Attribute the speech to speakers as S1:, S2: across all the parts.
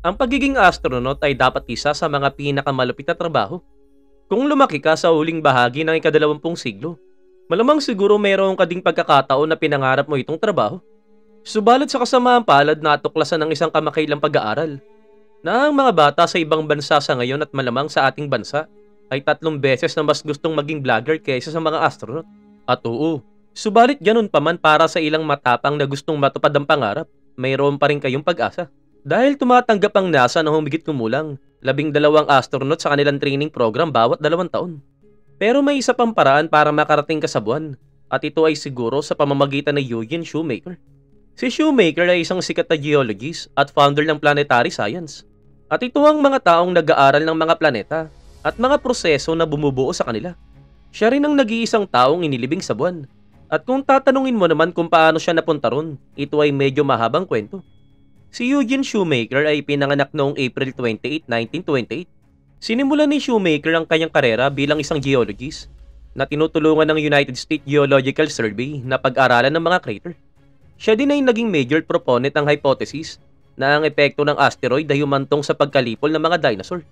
S1: Ang pagiging astronaut ay dapat isa sa mga pinakamalupit na trabaho. Kung lumaki ka sa huling bahagi ng ika-20 siglo, malamang siguro mayroon ka ding pagkakataon na pinangarap mo itong trabaho. Subalit sa kasamaang palad na tuklasan ng isang kamakailang pag-aaral na ang mga bata sa ibang bansa sa ngayon at malamang sa ating bansa ay 3 beses na mas gustong maging vlogger kaysa sa mga astronaut. At oo, subalit ganun pa man para sa ilang matapang na gustong matupad ang pangarap, mayroon pa rin kayong pag-asa. Dahil tumatanggap ang NASA ng humigit kumulang 12 astronaut sa kanilang training program bawat 2 taon. Pero may isa pang paraan para makarating ka sa buwan, at ito ay siguro sa pamamagitan ng Eugene Shoemaker. Si Shoemaker ay isang sikat na geologist at founder ng planetary science. At ito ang mga taong nag-aaral ng mga planeta at mga proseso na bumubuo sa kanila. Siya rin ang nag-iisang taong inilibing sa buwan. At kung tatanungin mo naman kung paano siya napunta ron, ito ay medyo mahabang kwento. Si Eugene Shoemaker ay pinanganak noong April 28, 1928. Sinimulan ni Shoemaker ang kanyang karera bilang isang geologist na tinutulungan ng United States Geological Survey na pag-aralan ng mga crater. Siya din ay naging major proponent ng hypothesis na ang epekto ng asteroid ay humantong sa pagkalipol ng mga dinosaur.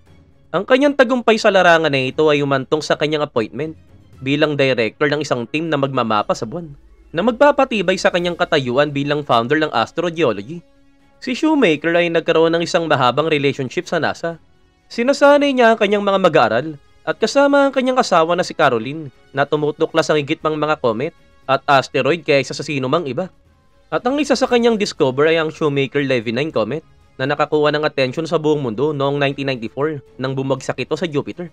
S1: Ang kanyang tagumpay sa larangan na ito ay humantong sa kanyang appointment bilang director ng isang team na magmamapa sa buwan, na magpapatibay sa kanyang katayuan bilang founder ng astrogeology. Si Shoemaker ay nagkaroon ng isang mahabang relationship sa NASA. Sinasanay niya ang kanyang mga mag-aaral at kasama ang kanyang asawa na si Caroline na tumutuklas ang higit pang mga comet at asteroid kaysa sa sino mang iba. At ang isa sa kanyang discover ay ang Shoemaker-Levy 9 comet na nakakuha ng atensyon sa buong mundo noong 1994 nang bumagsak ito sa Jupiter.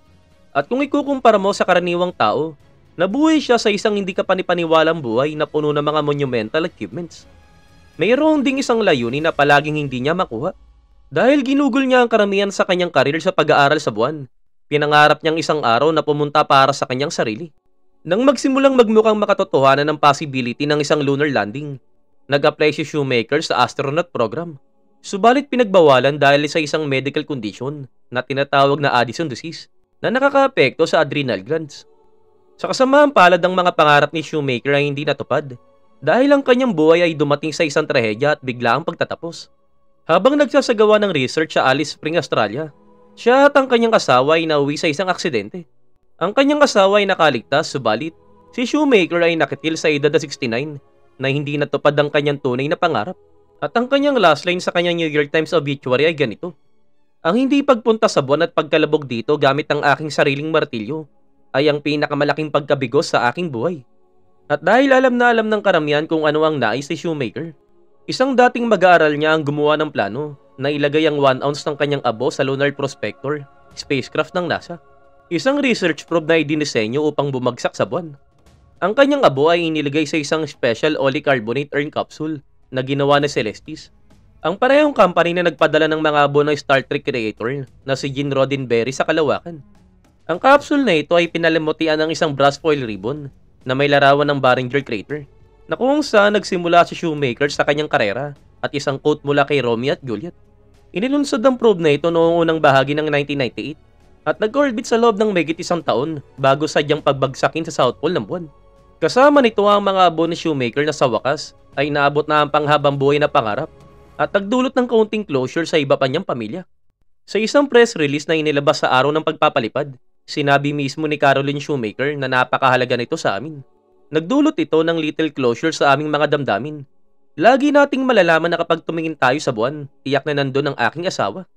S1: At kung ikukumpara mo sa karaniwang tao, nabuhay siya sa isang hindi kapanipaniwalang buhay na puno ng mga monumental achievements. Mayroon ding isang layunin na palaging hindi niya makuha. Dahil ginugol niya ang karamihan sa kanyang karir sa pag-aaral sa buwan, pinangarap niyang isang araw na pumunta para sa kanyang sarili. Nang magsimulang magmukhang makatotohanan ng possibility ng isang lunar landing, nag-apply si Shoemaker sa astronaut program. Subalit pinagbawalan dahil sa isang medical condition na tinatawag na Addison disease na nakakaapekto sa adrenal glands. Sa kasamaang palad ang mga pangarap ni Shoemaker ay hindi natupad dahil ang kanyang buhay ay dumating sa isang trahedya at biglaang pagtatapos. Habang nagsasagawa ng research sa Alice Springs, Australia, siya at ang kanyang asawa ay nauwi sa isang aksidente. Ang kanyang asawa ay nakaligtas, subalit si Shoemaker ay nakitil sa edad na 69 na hindi natupad ang kanyang tunay na pangarap. At ang kanyang last line sa kanyang New York Times obituary ay ganito: "Ang hindi pagpunta sa buwan at pagkalabog dito gamit ang aking sariling martilyo ay ang pinakamalaking pagkabigo sa aking buhay." At dahil alam na alam ng karamihan kung ano ang nais ni Shoemaker, isang dating mag-aaral niya ang gumawa ng plano na ilagay ang 1 ounce ng kanyang abo sa Lunar Prospector, spacecraft ng NASA. Isang research probe na idinisenyo upang bumagsak sa buwan. Ang kanyang abo ay inilagay sa isang special polycarbonate urn capsule na ginawa ni Celestis, ang parehong company na nagpadala ng mga abo ng Star Trek creator na si Gene Roddenberry sa kalawakan. Ang capsule na ito ay pinalimutian ng isang brass foil ribbon na may larawan ng Barringer crater, na kung saan nagsimula si Shoemaker sa kanyang karera at isang quote mula kay Romeo at Juliet. Inilunsad ang probe na ito noong unang bahagi ng 1998 at nag-orbit sa loob ng mahigit 1 taon bago sadyang pagbagsakin sa South Pole ng buwan. Kasama nito ang mga abo ni Shoemaker na sa wakas ay naabot na ang panghabang buhay na pangarap at nagdulot ng kaunting closure sa iba pa niyang pamilya. Sa isang press release na inilabas sa araw ng pagpapalipad, sinabi mismo ni Caroline Shoemaker na napakahalaga nito sa amin. Nagdulot ito ng little closure sa aming mga damdamin. Lagi nating malalaman na kapag tumingin tayo sa buwan, tiyak na nandun ang aking asawa.